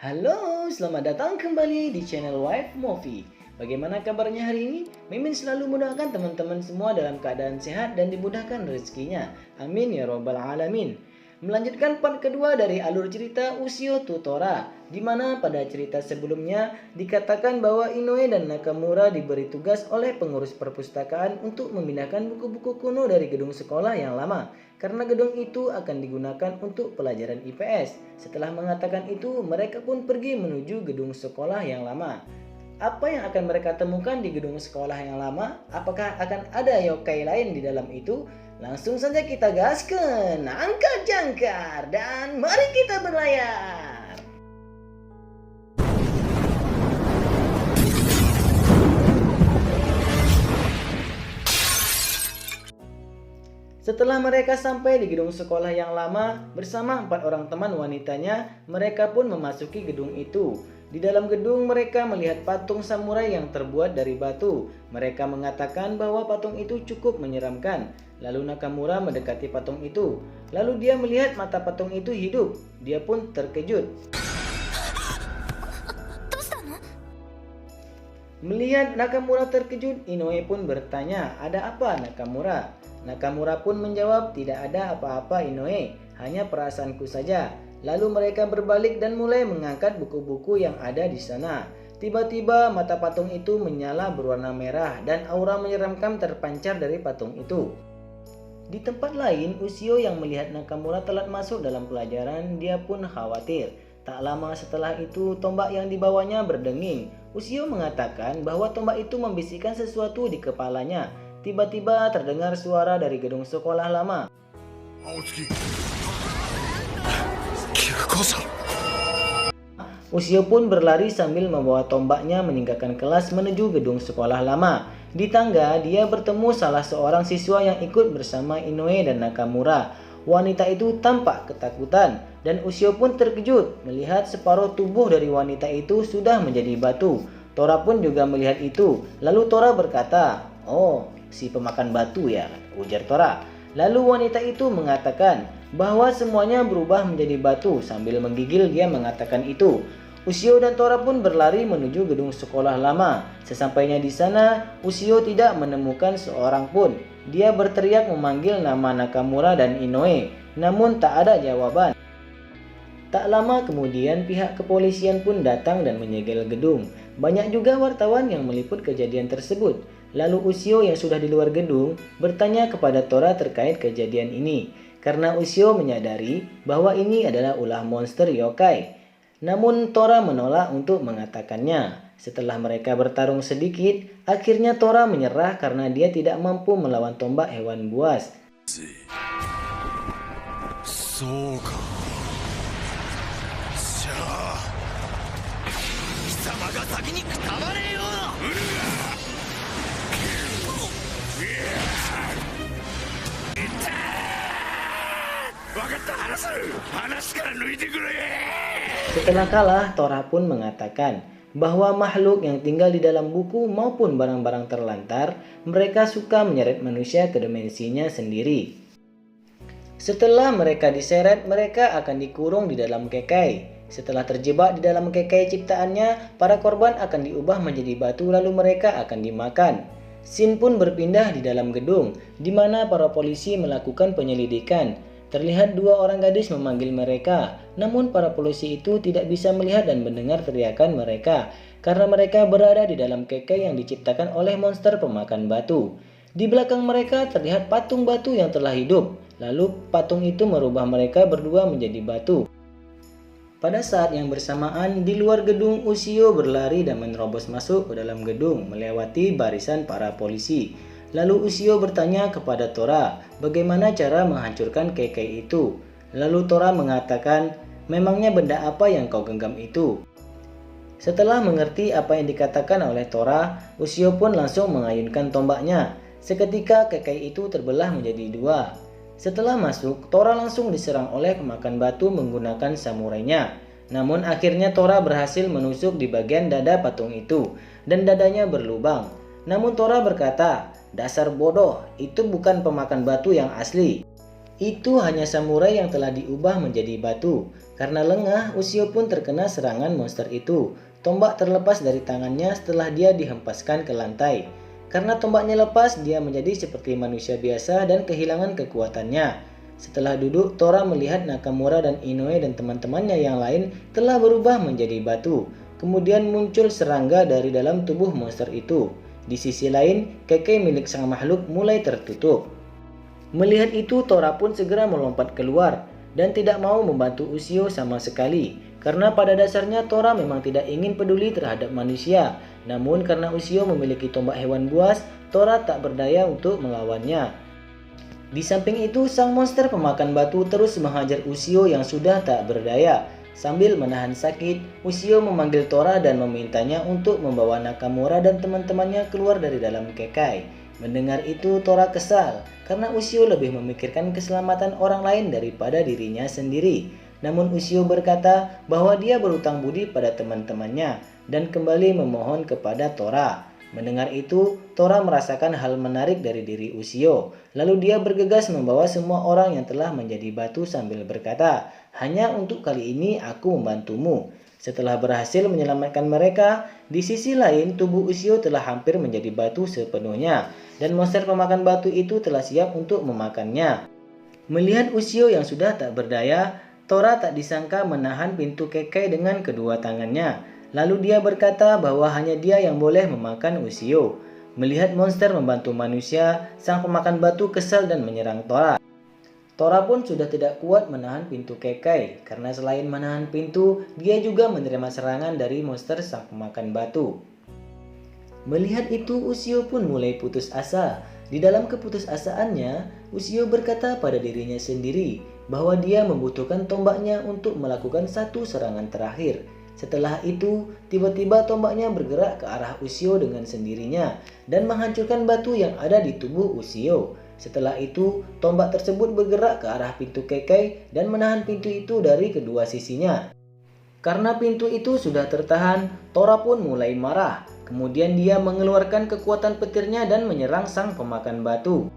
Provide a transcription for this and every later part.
Halo, selamat datang kembali di channel Wife Movie. Bagaimana kabarnya hari ini? Mimin selalu mendoakan teman-teman semua dalam keadaan sehat dan dimudahkan rezekinya. Amin ya robbal alamin. Melanjutkan part kedua dari alur cerita Ushio Tutora, di mana pada cerita sebelumnya dikatakan bahwa Inoue dan Nakamura diberi tugas oleh pengurus perpustakaan untuk memindahkan buku-buku kuno dari gedung sekolah yang lama, karena gedung itu akan digunakan untuk pelajaran IPS. Setelah mengatakan itu, mereka pun pergi menuju gedung sekolah yang lama. Apa yang akan mereka temukan di gedung sekolah yang lama? Apakah akan ada yokai lain di dalam itu? Langsung saja kita gaskan, angkat jangkar, dan mari kita berlayar. Setelah mereka sampai di gedung sekolah yang lama bersama 4 orang teman wanitanya, mereka pun memasuki gedung itu. Di dalam gedung mereka melihat patung samurai yang terbuat dari batu. Mereka mengatakan bahwa patung itu cukup menyeramkan. Lalu Nakamura mendekati patung itu. Lalu dia melihat mata patung itu hidup. Dia pun terkejut. Melihat Nakamura terkejut, Inoue pun bertanya, "Ada apa, Nakamura?" Nakamura pun menjawab, "Tidak ada apa-apa, Inoue, hanya perasaanku saja." Lalu mereka berbalik dan mulai mengangkat buku-buku yang ada di sana. Tiba-tiba mata patung itu menyala berwarna merah dan aura menyeramkan terpancar dari patung itu. Di tempat lain, Ushio yang melihat Nakamura telat masuk dalam pelajaran, dia pun khawatir. Tak lama setelah itu, tombak yang dibawanya berdenging. Ushio mengatakan bahwa tombak itu membisikkan sesuatu di kepalanya. Tiba-tiba terdengar suara dari gedung sekolah lama. Ushio pun berlari sambil membawa tombaknya meninggalkan kelas menuju gedung sekolah lama. Di tangga, dia bertemu salah seorang siswa yang ikut bersama Inoue dan Nakamura. Wanita itu tampak ketakutan dan Ushio pun terkejut melihat separuh tubuh dari wanita itu sudah menjadi batu. Tora pun juga melihat itu. Lalu Tora berkata, "Oh, si pemakan batu ya," ujar Tora. Lalu wanita itu mengatakan bahwa semuanya berubah menjadi batu. Sambil menggigil dia mengatakan itu. Ushio dan Tora pun berlari menuju gedung sekolah lama. Sesampainya di sana, Ushio tidak menemukan seorang pun. Dia berteriak memanggil nama Nakamura dan Inoue, namun tak ada jawaban. Tak lama kemudian pihak kepolisian pun datang dan menyegel gedung. Banyak juga wartawan yang meliput kejadian tersebut. Lalu Ushio yang sudah di luar gedung bertanya kepada Tora terkait kejadian ini. Karena Ushio menyadari bahwa ini adalah ulah monster yokai. Namun Tora menolak untuk mengatakannya. Setelah mereka bertarung sedikit, akhirnya Tora menyerah karena dia tidak mampu melawan tombak hewan buas. Setelah kalah, Tora pun mengatakan bahwa makhluk yang tinggal di dalam buku maupun barang-barang terlantar, mereka suka menyeret manusia ke dimensinya sendiri. Setelah mereka diseret, mereka akan dikurung di dalam kekai. Setelah terjebak di dalam kekai ciptaannya, para korban akan diubah menjadi batu lalu mereka akan dimakan. Scene pun berpindah di dalam gedung, di mana para polisi melakukan penyelidikan. Terlihat 2 orang gadis memanggil mereka, namun para polisi itu tidak bisa melihat dan mendengar teriakan mereka, karena mereka berada di dalam kekai yang diciptakan oleh monster pemakan batu. Di belakang mereka terlihat patung batu yang telah hidup, lalu patung itu merubah mereka berdua menjadi batu. Pada saat yang bersamaan, di luar gedung, Ushio berlari dan menerobos masuk ke dalam gedung, melewati barisan para polisi. Lalu Ushio bertanya kepada Tora, bagaimana cara menghancurkan kekai itu. Lalu Tora mengatakan, memangnya benda apa yang kau genggam itu? Setelah mengerti apa yang dikatakan oleh Tora, Ushio pun langsung mengayunkan tombaknya. Seketika kekai itu terbelah menjadi 2. Setelah masuk, Tora langsung diserang oleh pemakan batu menggunakan samurainya. Namun akhirnya Tora berhasil menusuk di bagian dada patung itu, dan dadanya berlubang. Namun Tora berkata, "Dasar bodoh, itu bukan pemakan batu yang asli." Itu hanya samurai yang telah diubah menjadi batu. Karena lengah, Ushio pun terkena serangan monster itu. Tombak terlepas dari tangannya setelah dia dihempaskan ke lantai. Karena tombaknya lepas, dia menjadi seperti manusia biasa dan kehilangan kekuatannya. Setelah duduk, Tora melihat Nakamura dan Inoue dan teman-temannya yang lain telah berubah menjadi batu. Kemudian muncul serangga dari dalam tubuh monster itu. Di sisi lain, keke milik sang makhluk mulai tertutup. Melihat itu, Tora pun segera melompat keluar dan tidak mau membantu Ushio sama sekali. Karena pada dasarnya Tora memang tidak ingin peduli terhadap manusia. Namun karena Ushio memiliki tombak hewan buas, Tora tak berdaya untuk melawannya. Di samping itu, sang monster pemakan batu terus menghajar Ushio yang sudah tak berdaya. Sambil menahan sakit, Ushio memanggil Tora dan memintanya untuk membawa Nakamura dan teman-temannya keluar dari dalam kekai. Mendengar itu, Tora kesal karena Ushio lebih memikirkan keselamatan orang lain daripada dirinya sendiri. Namun Ushio berkata bahwa dia berutang budi pada teman-temannya dan kembali memohon kepada Tora. Mendengar itu, Tora merasakan hal menarik dari diri Ushio. Lalu dia bergegas membawa semua orang yang telah menjadi batu sambil berkata, "Hanya untuk kali ini aku membantumu." Setelah berhasil menyelamatkan mereka, di sisi lain tubuh Ushio telah hampir menjadi batu sepenuhnya dan monster pemakan batu itu telah siap untuk memakannya. Melihat Ushio yang sudah tak berdaya, Tora tak disangka menahan pintu kekai dengan kedua tangannya. Lalu dia berkata bahwa hanya dia yang boleh memakan Ushio. Melihat monster membantu manusia, sang pemakan batu kesal dan menyerang Tora. Tora pun sudah tidak kuat menahan pintu kekai, karena selain menahan pintu, dia juga menerima serangan dari monster sang pemakan batu. Melihat itu, Ushio pun mulai putus asa. Di dalam keputusasaannya, Ushio berkata pada dirinya sendiri bahwa dia membutuhkan tombaknya untuk melakukan satu serangan terakhir. Setelah itu, tiba-tiba tombaknya bergerak ke arah Ushio dengan sendirinya dan menghancurkan batu yang ada di tubuh Ushio. Setelah itu, tombak tersebut bergerak ke arah pintu kekai dan menahan pintu itu dari kedua sisinya. Karena pintu itu sudah tertahan, Tora pun mulai marah. Kemudian dia mengeluarkan kekuatan petirnya dan menyerang sang pemakan batu.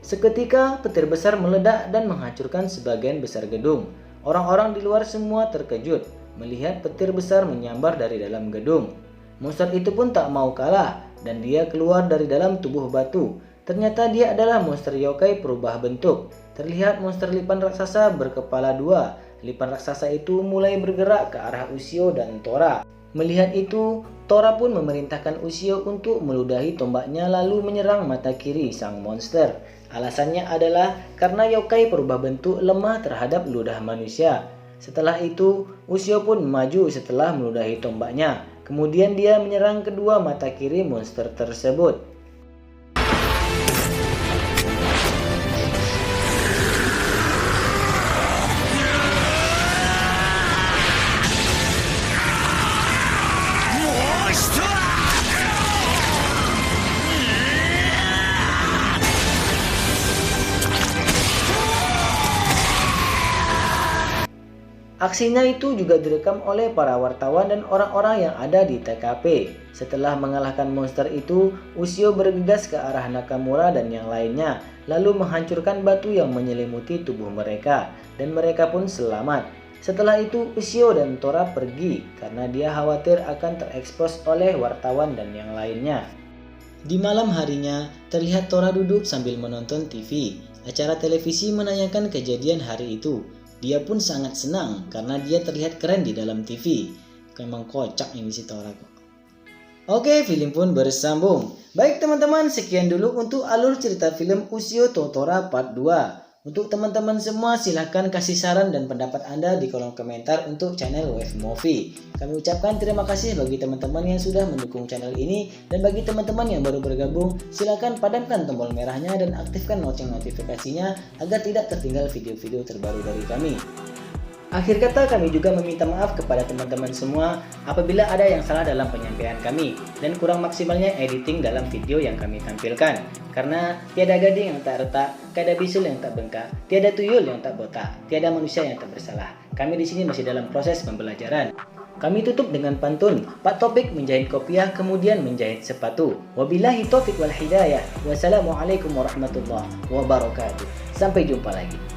Seketika petir besar meledak dan menghancurkan sebagian besar gedung. Orang-orang di luar semua terkejut melihat petir besar menyambar dari dalam gedung. Monster itu pun tak mau kalah dan dia keluar dari dalam tubuh batu. Ternyata dia adalah monster yokai berubah bentuk. Terlihat monster lipan raksasa berkepala dua. Lipan raksasa itu mulai bergerak ke arah Ushio dan Tora. Melihat itu, Tora pun memerintahkan Ushio untuk meludahi tombaknya lalu menyerang mata kiri sang monster. Alasannya adalah karena yokai berubah bentuk lemah terhadap ludah manusia. Setelah itu, Ushio pun maju setelah meludahi tombaknya. Kemudian dia menyerang kedua mata kiri monster tersebut. Aksinya itu juga direkam oleh para wartawan dan orang-orang yang ada di TKP. Setelah mengalahkan monster itu, Ushio bergegas ke arah Nakamura dan yang lainnya, lalu menghancurkan batu yang menyelimuti tubuh mereka, dan mereka pun selamat. Setelah itu, Ushio dan Tora pergi karena dia khawatir akan terekspos oleh wartawan dan yang lainnya. Di malam harinya, terlihat Tora duduk sambil menonton TV. Acara televisi menanyakan kejadian hari itu. Dia pun sangat senang karena dia terlihat keren di dalam TV. Memang kocak ini si Tora kok. Oke, film pun bersambung. Baik teman-teman, sekian dulu untuk alur cerita film Ushio to Tora Part 2. Untuk teman-teman semua silahkan kasih saran dan pendapat Anda di kolom komentar untuk channel Wave Movie. Kami ucapkan terima kasih bagi teman-teman yang sudah mendukung channel ini, dan bagi teman-teman yang baru bergabung silahkan padamkan tombol merahnya dan aktifkan lonceng notifikasinya agar tidak tertinggal video-video terbaru dari kami. Akhir kata, kami juga meminta maaf kepada teman-teman semua apabila ada yang salah dalam penyampaian kami dan kurang maksimalnya editing dalam video yang kami tampilkan. Karena tiada gading yang tak retak, tiada bisul yang tak bengkak, tiada tuyul yang tak botak, tiada manusia yang tak bersalah. Kami di sini masih dalam proses pembelajaran. Kami tutup dengan pantun. Pak Topik menjahit kopiah kemudian menjahit sepatu. Wabillahi taufiq wal hidayah. Wassalamualaikum warahmatullahi wabarakatuh. Sampai jumpa lagi.